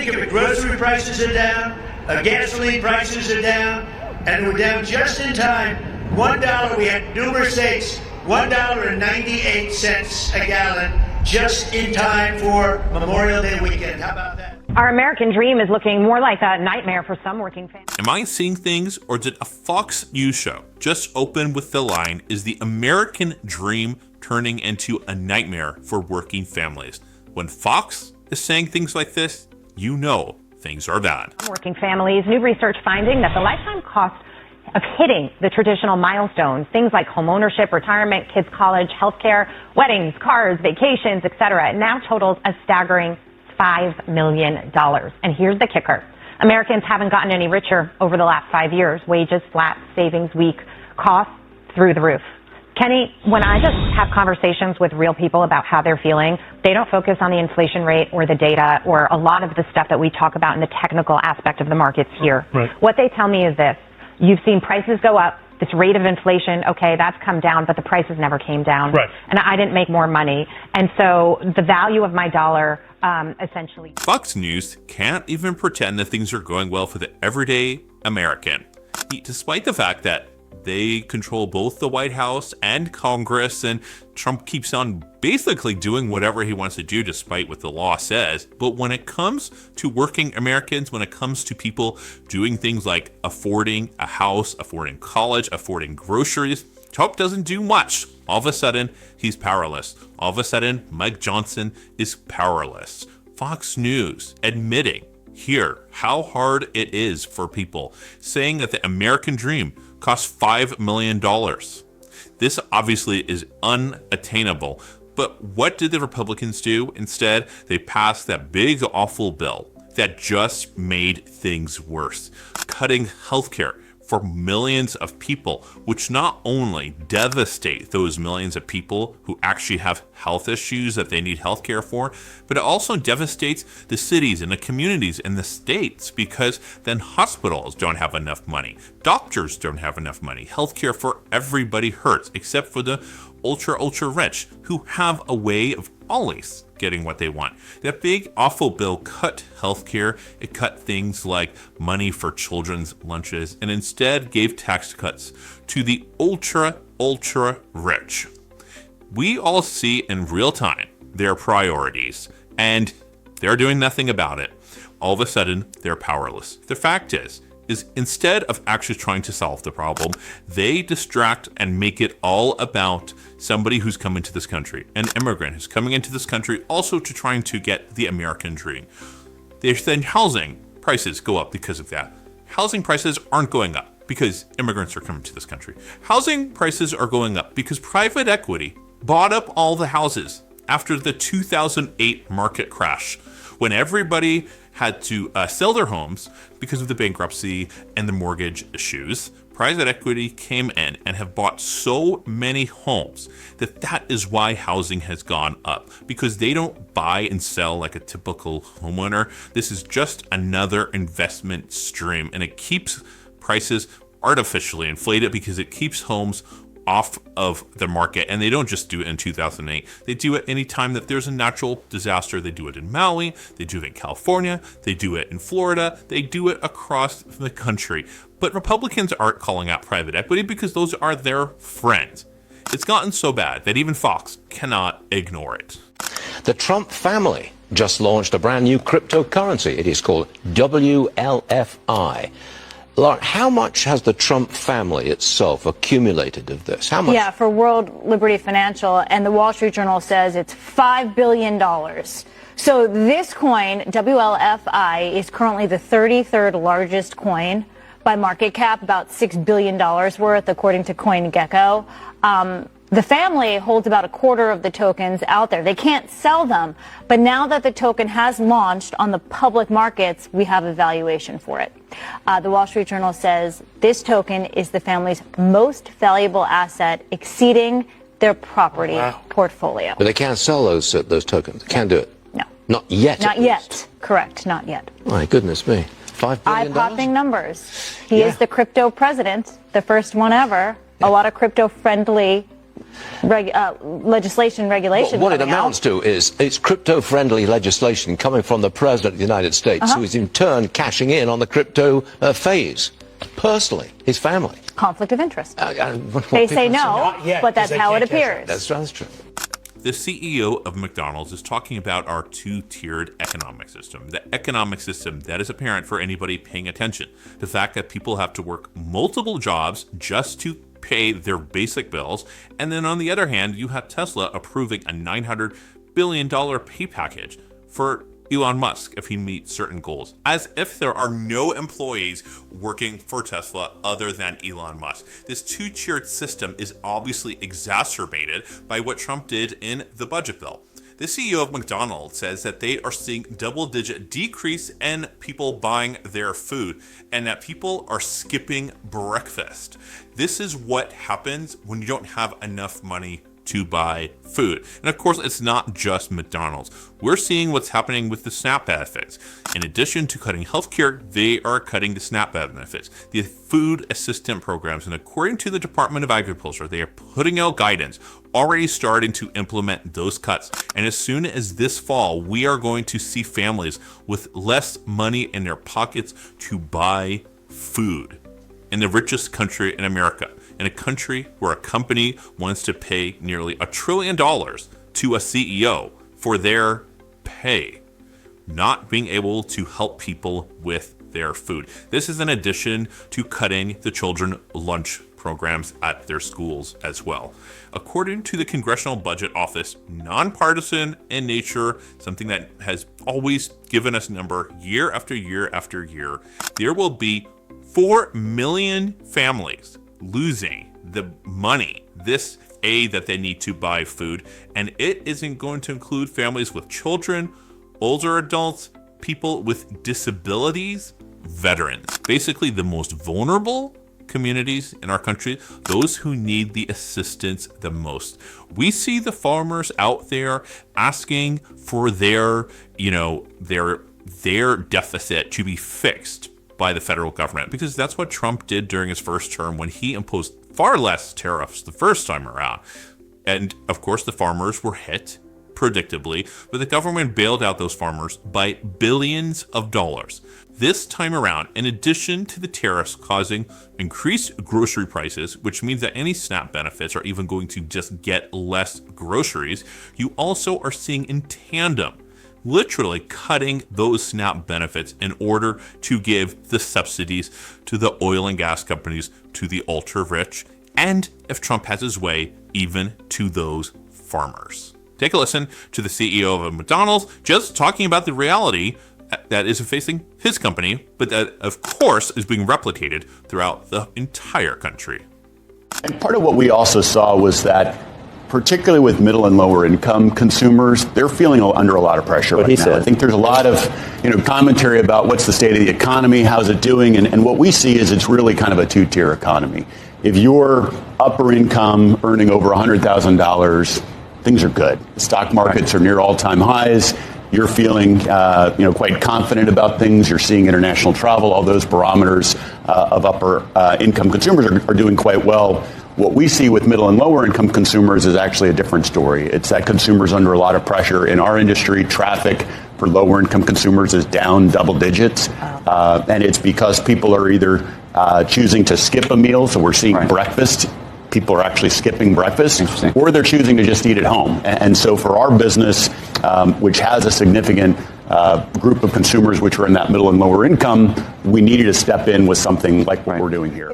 think of it, grocery prices are down, gasoline prices are down, and we're down just in time. $1, we had numerous states, $1.98 a gallon, just in time for Memorial Day weekend. How about that? Our American dream is looking more like a nightmare for some working families. Am I seeing things, or did a Fox News show just open with the line, is the American dream turning into a nightmare for working families? When Fox is saying things like this, you know things are bad. Working families, new research finding that the lifetime cost of hitting the traditional milestones, things like home ownership, retirement, kids' college, healthcare, weddings, cars, vacations, etc., now totals a staggering $5 million. And here's the kicker. Americans haven't gotten any richer over the last 5 years. Wages flat, savings weak, costs through the roof. Kenny, when I just have conversations with real people about how they're feeling, they don't focus on the inflation rate or the data or a lot of the stuff that we talk about in the technical aspect of the markets here. Right. What they tell me is this. You've seen prices go up. This rate of inflation, okay, that's come down, but the prices never came down. Right. And I didn't make more money. And so the value of my dollar essentially. Fox News can't even pretend that things are going well for the everyday American, despite the fact that they control both the White House and Congress, and Trump keeps on basically doing whatever he wants to do despite what the law says. But when it comes to working Americans, when it comes to people doing things like affording a house, affording college, affording groceries, Trump doesn't do much. All of a sudden, he's powerless. All of a sudden, Mike Johnson is powerless. Fox News admitting here how hard it is for people, saying that the American dream costs $5 million. This obviously is unattainable. But what did the Republicans do instead? They passed that big, awful bill that just made things worse, cutting healthcare for millions of people, which not only devastate those millions of people who actually have health issues that they need healthcare for, but it also devastates the cities and the communities and the states, because then hospitals don't have enough money, doctors don't have enough money, healthcare for everybody hurts, except for the ultra rich who have a way of always getting what they want. That big awful bill cut healthcare, it cut things like money for children's lunches, and instead gave tax cuts to the ultra rich. We all see in real time their priorities, and they're doing nothing about it. All of a sudden, they're powerless. The fact is instead of actually trying to solve the problem, they distract and make it all about somebody who's come into this country, an immigrant who's coming into this country also to trying to get the American dream. Then housing prices go up because of that. Housing prices aren't going up because immigrants are coming to this country. Housing prices are going up because private equity bought up all the houses after the 2008 market crash, when everybody had to sell their homes because of the bankruptcy and the mortgage issues. Private equity came in and have bought so many homes that is why housing has gone up, because they don't buy and sell like a typical homeowner. This is just another investment stream, and it keeps prices artificially inflated because it keeps homes off of the market. And they don't just do it in 2008. They do it anytime that there's a natural disaster. They do it in Maui, they do it in California, they do it in Florida, they do it across the country. But Republicans aren't calling out private equity because those are their friends. It's gotten so bad that even Fox cannot ignore it. The Trump family just launched a brand new cryptocurrency. It is called WLFI. Lauren, how much has the Trump family itself accumulated of this? How much? Yeah, for World Liberty Financial and the Wall Street Journal says it's $5 billion. So this coin, WLFI, is currently the 33rd largest coin by market cap, about $6 billion worth, according to CoinGecko. The family holds about a quarter of the tokens out there. They can't sell them, but now that the token has launched on the public markets, we have a valuation for it. The Wall Street Journal says this token is the family's most valuable asset, exceeding their property portfolio. But they can't sell those tokens. They can't do it. No. Not yet. Not yet. Correct. Not yet. My goodness me. $5 billion? Eye-popping numbers. He is the crypto president, the first one ever. A lot of crypto-friendly legislation, regulation. What it amounts to is it's crypto-friendly legislation coming from the President of the United States, who is in turn cashing in on the crypto phase, personally, his family. Conflict of interest. They say no, but that's how it appears. That's true. The CEO of McDonald's is talking about our two-tiered economic system, the economic system that is apparent for anybody paying attention. The fact that people have to work multiple jobs just to pay their basic bills. And then on the other hand, you have Tesla approving a $900 billion pay package for Elon Musk if he meets certain goals, as if there are no employees working for Tesla other than Elon Musk. This two-tiered system is obviously exacerbated by what Trump did in the budget bill. The CEO of McDonald's says that they are seeing double-digit decrease in people buying their food and that people are skipping breakfast. This is what happens when you don't have enough money to buy food. And of course, it's not just McDonald's. We're seeing what's happening with the SNAP benefits. In addition to cutting healthcare, they are cutting the SNAP benefits, the food assistance programs. And according to the Department of Agriculture, they are putting out guidance, already starting to implement those cuts. And as soon as this fall, we are going to see families with less money in their pockets to buy food in the richest country in America. In a country where a company wants to pay nearly $1 trillion to a CEO for their pay, not being able to help people with their food. This is in addition to cutting the children lunch programs at their schools as well. According to the Congressional Budget Office, nonpartisan in nature, something that has always given us a number year after year after year, there will be 4 million families losing the money, this aid that they need to buy food. And it isn't going to include families with children, older adults, people with disabilities, veterans, basically the most vulnerable communities in our country, those who need the assistance the most. We see the farmers out there asking for their deficit to be fixed by the federal government, because that's what Trump did during his first term when he imposed far less tariffs the first time around. And of course, the farmers were hit, predictably, but the government bailed out those farmers by billions of dollars. This time around, in addition to the tariffs causing increased grocery prices, which means that any SNAP benefits are even going to just get less groceries, you also are seeing in tandem literally cutting those SNAP benefits in order to give the subsidies to the oil and gas companies, to the ultra-rich, and, if Trump has his way, even to those farmers. Take a listen to the CEO of McDonald's just talking about the reality that is facing his company, but that, of course, is being replicated throughout the entire country. And part of what we also saw was that, particularly with middle and lower income consumers, they're feeling under a lot of pressure right now. I think there's a lot of commentary about what's the state of the economy, how's it doing, and what we see is it's really kind of a two-tier economy. If you're upper income, earning over $100,000, things are good. The stock markets are near all-time highs. You're feeling quite confident about things. You're seeing international travel. All those barometers of upper income consumers are doing quite well. What we see with middle and lower income consumers is actually a different story. It's that consumers under a lot of pressure. In our industry, traffic for lower income consumers is down double digits. And it's because people are either choosing to skip a meal. So we're seeing breakfast. People are actually skipping breakfast, or they're choosing to just eat at home. And so for our business, which has a significant group of consumers which are in that middle and lower income, we needed to step in with something like what we're doing here.